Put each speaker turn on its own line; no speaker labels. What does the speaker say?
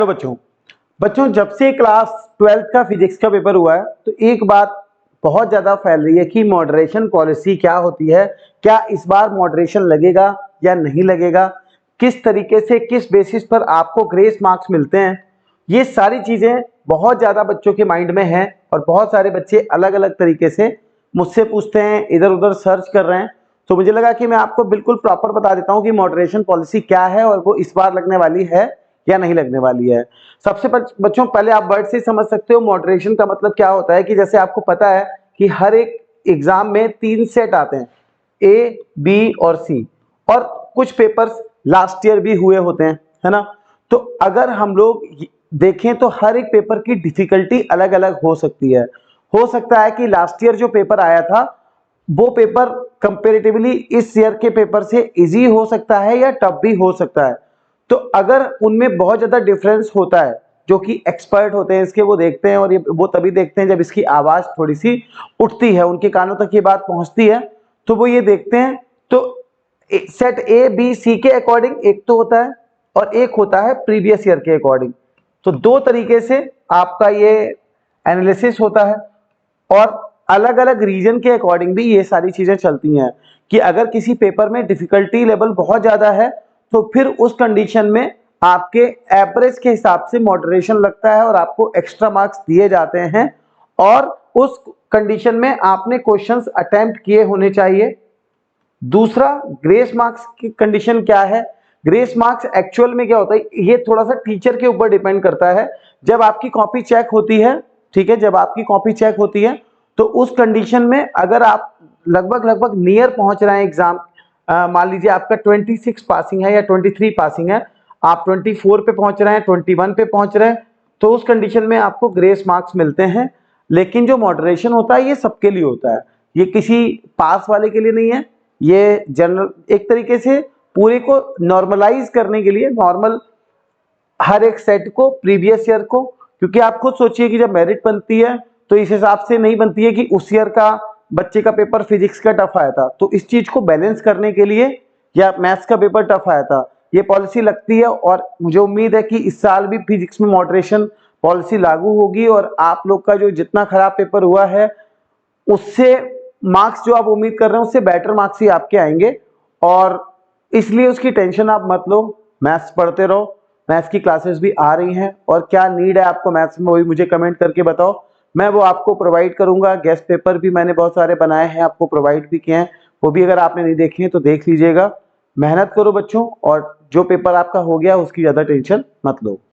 तो बच्चों जब से क्लास 12th का फिजिक्स का पेपर हुआ है तो एक बात बहुत ज्यादा फैल रही है कि मॉडरेशन पॉलिसी क्या होती है, क्या इस बार मॉडरेशन लगेगा या नहीं लगेगा, किस तरीके से किस बेसिस पर आपको ग्रेस मार्क्स मिलते हैं। ये सारी चीजें बहुत ज्यादा बच्चों के माइंड में हैं और बहुत सारे बच्चे अलग अलग तरीके से मुझसे पूछते हैं, इधर उधर सर्च कर रहे हैं। तो मुझे लगा कि मैं आपको बिल्कुल प्रॉपर बता देता हूं कि मॉडरेशन पॉलिसी क्या है और वो इस बार लगने वाली है या नहीं लगने वाली है। सबसे बच्चों पहले आप वर्ड से समझ सकते हो मॉडरेशन का मतलब क्या होता है कि जैसे आपको पता है कि हर एक एग्जाम में 3 सेट आते हैं, ए बी और सी, और कुछ पेपर्स लास्ट ईयर भी हुए होते हैं, है ना। तो अगर हम लोग देखें तो हर एक पेपर की डिफिकल्टी अलग अलग हो सकती है। हो सकता है कि लास्ट ईयर जो पेपर आया था वो पेपर कंपेरेटिवली इस ईयर के पेपर से इजी हो सकता है या टफ भी हो सकता है। तो अगर उनमें बहुत ज्यादा डिफरेंस होता है, जो कि एक्सपर्ट होते हैं इसके, वो देखते हैं, और ये वो तभी देखते हैं जब इसकी आवाज थोड़ी सी उठती है, उनके कानों तक ये बात पहुंचती है, तो वो ये देखते हैं। तो सेट ए बी सी के अकॉर्डिंग एक तो होता है और एक होता है प्रीवियस ईयर के अकॉर्डिंग। तो दो तरीके से आपका ये एनालिसिस होता है और अलग अलग रीजन के अकॉर्डिंग भी ये सारी चीजें चलती हैं कि अगर किसी पेपर में डिफिकल्टी लेवल बहुत ज्यादा है तो फिर उस कंडीशन में आपके एवरेज के हिसाब से मॉडरेशन लगता है और आपको एक्स्ट्रा मार्क्स दिए जाते हैं, और उस कंडीशन में आपने क्वेश्चंस अटेम्प्ट किए होने चाहिए। दूसरा, ग्रेस मार्क्स की कंडीशन क्या है। ग्रेस मार्क्स एक्चुअल में क्या होता है, ये थोड़ा सा टीचर के ऊपर डिपेंड करता है। जब आपकी कॉपी चेक होती है, ठीक है, जब आपकी कॉपी चेक होती है तो उस कंडीशन में अगर आप लगभग लगभग नियर पहुंच रहे हैं एग्जाम, मान लीजिए आपका 26 पासिंग है या 23 पासिंग है, आप 24 पे पहुंच रहे हैं, 21 पे पहुंच रहे हैं, तो उस कंडीशन में आपको ग्रेस मार्क्स मिलते हैं। लेकिन जो मॉडरेशन होता है ये सबके लिए होता है, ये किसी पास वाले के लिए नहीं है। ये जनरल एक तरीके से पूरे को नॉर्मलाइज करने के लिए, नॉर्मल हर एक सेट को, प्रीवियस ईयर को, क्योंकि आप खुद सोचिए कि जब मेरिट बनती है तो इस हिसाब से नहीं बनती है कि उस ईयर का बच्चे का पेपर फिजिक्स का टफ आया था, तो इस चीज को बैलेंस करने के लिए, या मैथ्स का पेपर टफ आया था, ये पॉलिसी लगती है। और मुझे उम्मीद है कि इस साल भी फिजिक्स में मॉडरेशन पॉलिसी लागू होगी और आप लोग का जो जितना खराब पेपर हुआ है उससे मार्क्स जो आप उम्मीद कर रहे हैं उससे बेटर मार्क्स ही आपके आएंगे। और इसलिए उसकी टेंशन आप मत लो, मैथ्स पढ़ते रहो, मैथ्स की क्लासेस भी आ रही हैं, और क्या नीड है आपको मैथ्स में वही मुझे कमेंट करके बताओ, मैं वो आपको प्रोवाइड करूंगा। गेस्ट पेपर भी मैंने बहुत सारे बनाए हैं, आपको प्रोवाइड भी किए हैं, वो भी अगर आपने नहीं देखे हैं तो देख लीजिएगा। मेहनत करो बच्चों, और जो पेपर आपका हो गया उसकी ज्यादा टेंशन मत लो।